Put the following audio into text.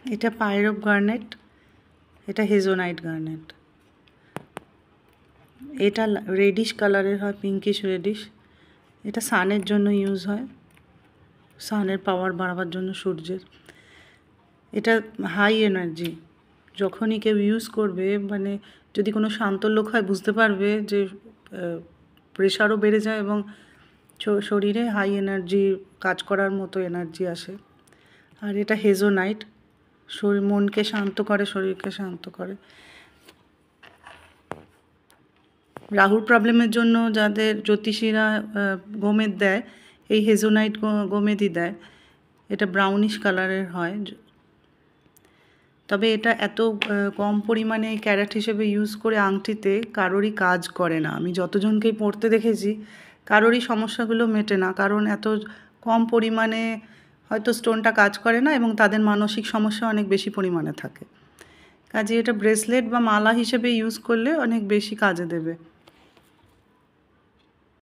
এটা পাইরপ গার্নেট, এটা হেজোনাইট গার্নেট। এটা রেডিশ কালারের হয়, পিঙ্কিশ রেডিশ। এটা সানের জন্য ইউজ হয়, সানের পাওয়ার বাড়াবার জন্য সূর্যের। এটা হাই এনার্জি, যখনই কেউ ইউজ করবে, মানে যদি কোনো শান্ত লোক হয় বুঝতে পারবে যে প্রেশারও বেড়ে যায় এবং শরীরে হাই এনার্জি, কাজ করার মতো এনার্জি আসে। আর এটা হেজোনাইট, শরীর মনকে শান্ত করে, শরীরকে শান্ত করে। রাহুর প্রবলেমের জন্য যাদের জ্যোতিষীরা গোমেদ দেয়, এই হেজোনাইট গোমেদই দেয়। এটা ব্রাউনিশ কালারের হয়, তবে এটা এত কম পরিমাণে ক্যারেট হিসেবে ইউজ করে আংটিতে কারোরই কাজ করে না। আমি যতজনকেই পড়তে দেখেছি কারোরই সমস্যাগুলো মেটে না, কারণ এত কম পরিমাণে হয়তো স্টোনটা কাজ করে না এবং তাদের মানসিক সমস্যা অনেক বেশি পরিমাণে থাকে। কাজে এটা ব্রেসলেট বা মালা হিসেবে ইউজ করলে অনেক বেশি কাজে দেবে।